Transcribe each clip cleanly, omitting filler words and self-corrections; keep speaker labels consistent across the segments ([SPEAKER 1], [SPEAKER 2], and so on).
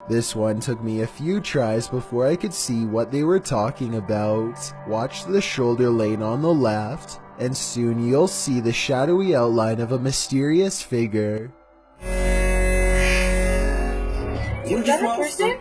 [SPEAKER 1] This one took me a few tries before I could see what they were talking about. Watch the shoulder lane on the left, and soon you'll see the shadowy outline of a mysterious figure.
[SPEAKER 2] Was that a person?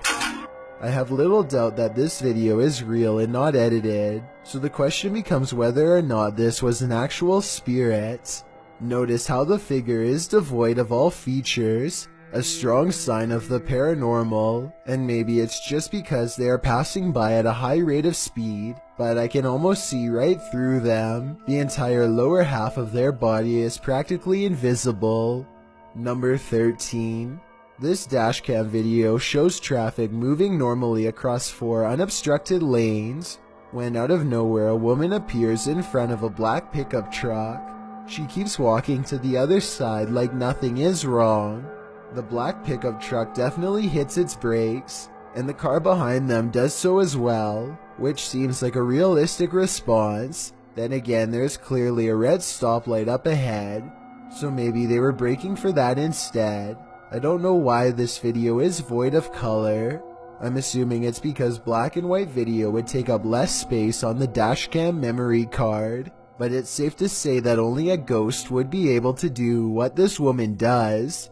[SPEAKER 1] I have little doubt that this video is real and not edited, so the question becomes whether or not this was an actual spirit. Notice how the figure is devoid of all features, a strong sign of the paranormal, and maybe it's just because they are passing by at a high rate of speed, but I can almost see right through them. The entire lower half of their body is practically invisible. Number 13. This dashcam video shows traffic moving normally across 4 unobstructed lanes, when out of nowhere a woman appears in front of a black pickup truck. She keeps walking to the other side like nothing is wrong. The black pickup truck definitely hits its brakes, and the car behind them does so as well, which seems like a realistic response. Then again, there's clearly a red stoplight up ahead, so maybe they were braking for that instead. I don't know why this video is void of color. I'm assuming it's because black and white video would take up less space on the dashcam memory card, but it's safe to say that only a ghost would be able to do what this woman does.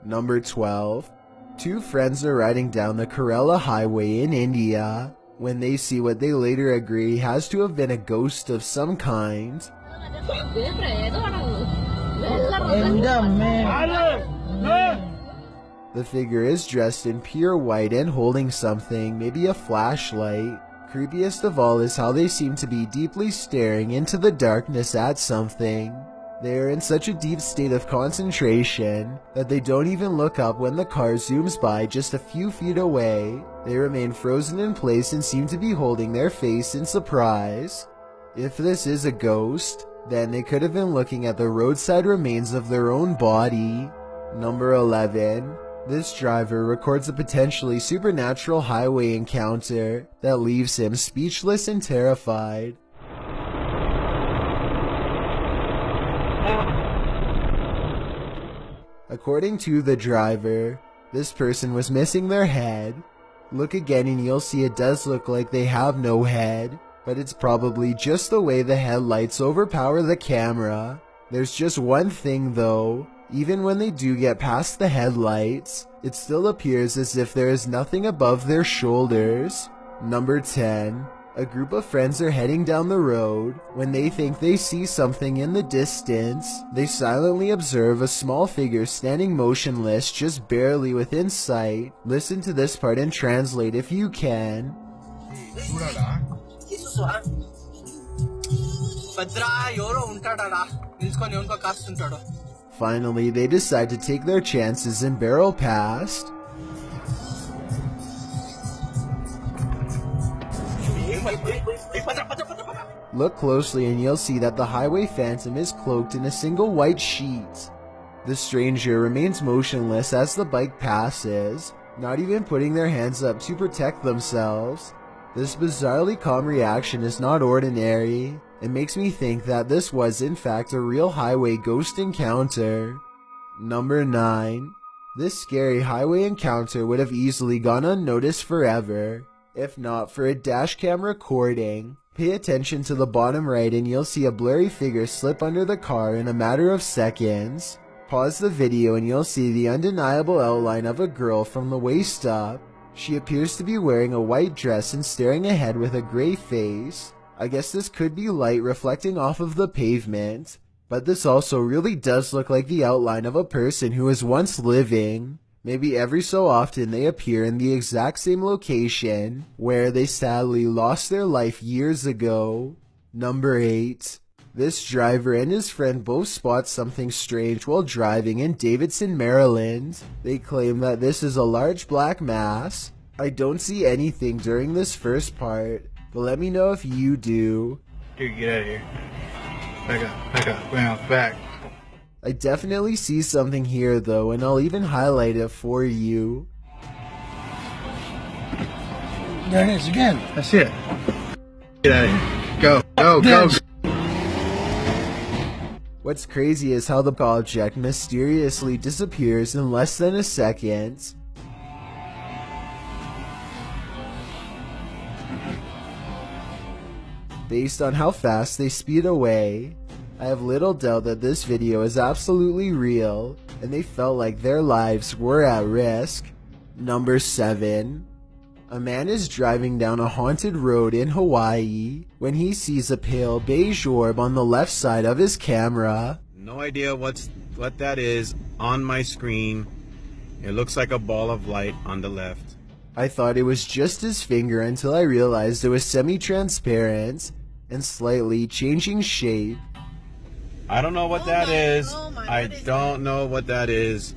[SPEAKER 1] Number 12. 2 friends are riding down the Kerala Highway in India when they see what they later agree has to have been a ghost of some kind. The figure is dressed in pure white and holding something, maybe a flashlight. Creepiest of all is how they seem to be deeply staring into the darkness at something. They are in such a deep state of concentration that they don't even look up when the car zooms by just a few feet away. They remain frozen in place and seem to be holding their face in surprise. If this is a ghost, then they could have been looking at the roadside remains of their own body. Number 11. This driver records a potentially supernatural highway encounter that leaves him speechless and terrified. According to the driver, this person was missing their head. Look again and you'll see it does look like they have no head, but it's probably just the way the headlights overpower the camera. There's just one thing though. Even when they do get past the headlights, it still appears as if there is nothing above their shoulders. Number 10. A group of friends are heading down the road. When they think they see something in the distance, they silently observe a small figure standing motionless just barely within sight. Listen to this part and translate if you can. Finally, they decide to take their chances and barrel past. Look closely and you'll see that the highway phantom is cloaked in a single white sheet. The stranger remains motionless as the bike passes, not even putting their hands up to protect themselves. This bizarrely calm reaction is not ordinary. It makes me think that this was in fact a real highway ghost encounter. Number 9. This scary highway encounter would have easily gone unnoticed forever, if not for a dashcam recording. Pay attention to the bottom right and you'll see a blurry figure slip under the car in a matter of seconds. Pause the video and you'll see the undeniable outline of a girl from the waist up. She appears to be wearing a white dress and staring ahead with a gray face. I guess this could be light reflecting off of the pavement, but this also really does look like the outline of a person who was once living. Maybe every so often they appear in the exact same location where they sadly lost their life years ago. Number 8. This driver and his friend both spot something strange while driving in Davidson, Maryland. They claim that this is a large black mass. I don't see anything during this first part, but let me know if you do.
[SPEAKER 3] Dude, get out of here. Back up, back.
[SPEAKER 1] I definitely see something here though, and I'll even highlight it for you.
[SPEAKER 3] There it is again. I see it. Get out of here. Go.
[SPEAKER 1] What's crazy is how the object mysteriously disappears in less than a second. based on how fast they speed away. I have little doubt that this video is absolutely real, and they felt like their lives were at risk. Number 7. A man is driving down a haunted road in Hawaii when he sees a pale beige orb on the left side of his camera.
[SPEAKER 4] No idea what that is on my screen. It looks like a ball of light on the left.
[SPEAKER 1] I thought it was just his finger until I realized it was semi-transparent and slightly changing shape.
[SPEAKER 4] I don't know what that is. I don't know what that is.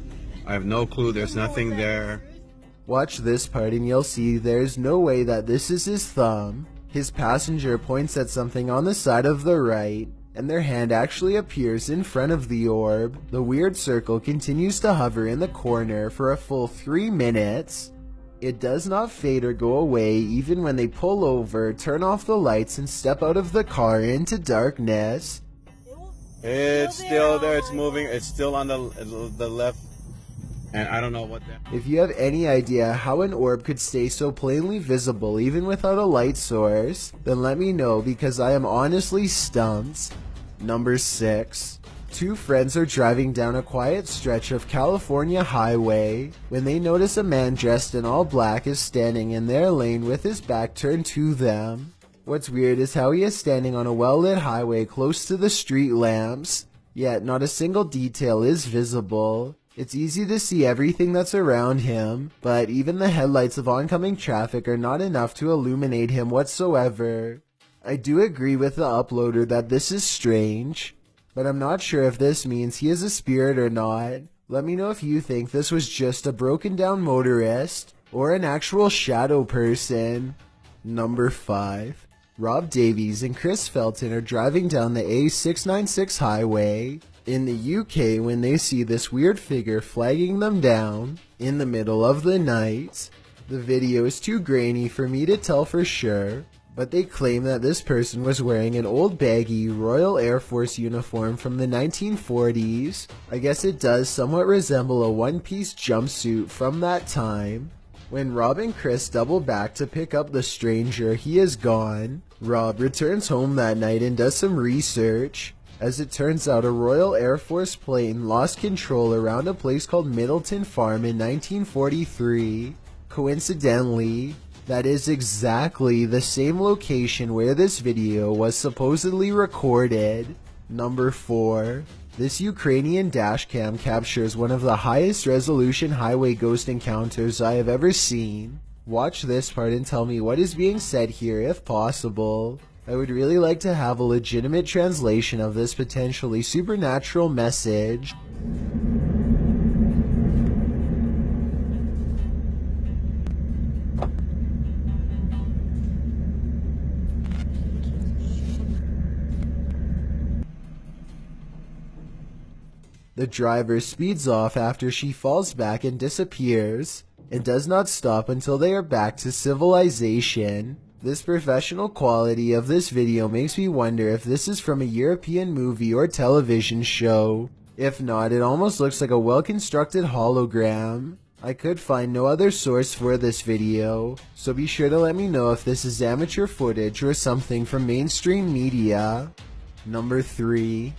[SPEAKER 4] I have no clue. There's nothing there.
[SPEAKER 1] Watch this part and you'll see there's no way that this is his thumb. His passenger points at something on the side of the right, and their hand actually appears in front of the orb. The weird circle continues to hover in the corner for a full 3 minutes. It does not fade or go away even when they pull over, turn off the lights, and step out of the car into darkness.
[SPEAKER 4] It's still there. It's moving. It's still on the left. And I don't know what that...
[SPEAKER 1] If you have any idea how an orb could stay so plainly visible even without a light source, then let me know because I am honestly stumped. Number 6. 2 friends are driving down a quiet stretch of California highway when they notice a man dressed in all black is standing in their lane with his back turned to them. What's weird is how he is standing on a well-lit highway close to the street lamps, yet not a single detail is visible. It's easy to see everything that's around him, but even the headlights of oncoming traffic are not enough to illuminate him whatsoever. I do agree with the uploader that this is strange, but I'm not sure if this means he is a spirit or not. Let me know if you think this was just a broken down motorist or an actual shadow person. Number 5. Rob Davies and Chris Felton are driving down the A696 highway in the UK when they see this weird figure flagging them down in the middle of the night. The video is too grainy for me to tell for sure, but they claim that this person was wearing an old baggy Royal Air Force uniform from the 1940s. I guess it does somewhat resemble a one-piece jumpsuit from that time. When Rob and Chris double back to pick up the stranger, he is gone. Rob returns home that night and does some research. As it turns out, a Royal Air Force plane lost control around a place called Middleton Farm in 1943. Coincidentally, that is exactly the same location where this video was supposedly recorded. Number 4. This Ukrainian dashcam captures one of the highest resolution highway ghost encounters I have ever seen. Watch this part and tell me what is being said here if possible. I would really like to have a legitimate translation of this potentially supernatural message. The driver speeds off after she falls back and disappears, and does not stop until they are back to civilization. This professional quality of this video makes me wonder if this is from a European movie or television show. If not, it almost looks like a well-constructed hologram. I could find no other source for this video, so be sure to let me know if this is amateur footage or something from mainstream media. Number 3.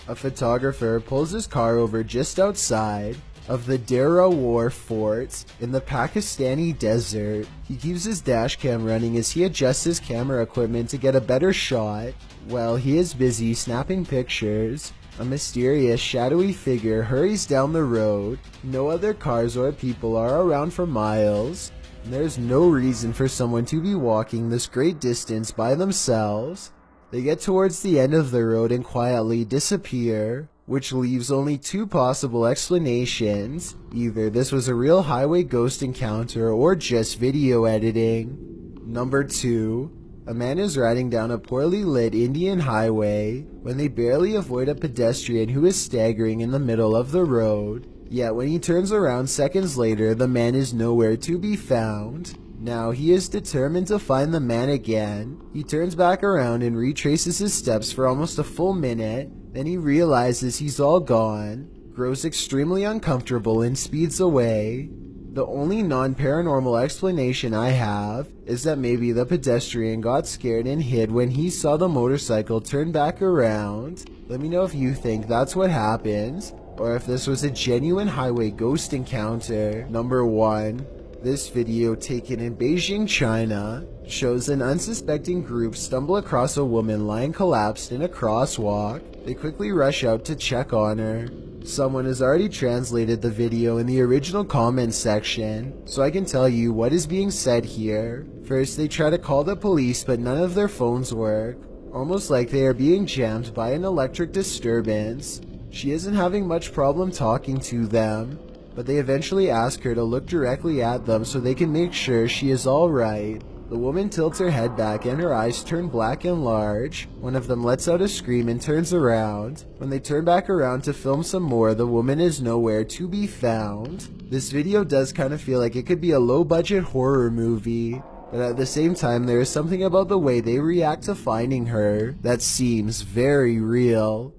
[SPEAKER 1] A photographer pulls his car over just outside of the Dera War Fort in the Pakistani desert. He keeps his dash cam running as he adjusts his camera equipment to get a better shot. While he is busy snapping pictures, a mysterious shadowy figure hurries down the road. No other cars or people are around for miles. There's no reason for someone to be walking this great distance by themselves. They get towards the end of the road and quietly disappear, which leaves only 2 possible explanations. Either this was a real highway ghost encounter or just video editing. Number 2. A man is riding down a poorly lit Indian highway when they barely avoid a pedestrian who is staggering in the middle of the road. Yet when he turns around seconds later, the man is nowhere to be found. Now he is determined to find the man again. He turns back around and retraces his steps for almost a full minute. Then he realizes he's all gone, grows extremely uncomfortable and speeds away. The only non-paranormal explanation I have is that maybe the pedestrian got scared and hid when he saw the motorcycle turn back around. Let me know if you think that's what happened, or if this was a genuine highway ghost encounter. Number 1. This video, taken in Beijing, China, shows an unsuspecting group stumble across a woman lying collapsed in a crosswalk. They quickly rush out to check on her. Someone has already translated the video in the original comments section, so I can tell you what is being said here. First, they try to call the police, but none of their phones work, almost like they are being jammed by an electric disturbance. She isn't having much problem talking to them, but they eventually ask her to look directly at them so they can make sure she is alright. The woman tilts her head back and her eyes turn black and large. One of them lets out a scream and turns around. When they turn back around to film some more, the woman is nowhere to be found. This video does kind of feel like it could be a low-budget horror movie, but at the same time there is something about the way they react to finding her that seems very real.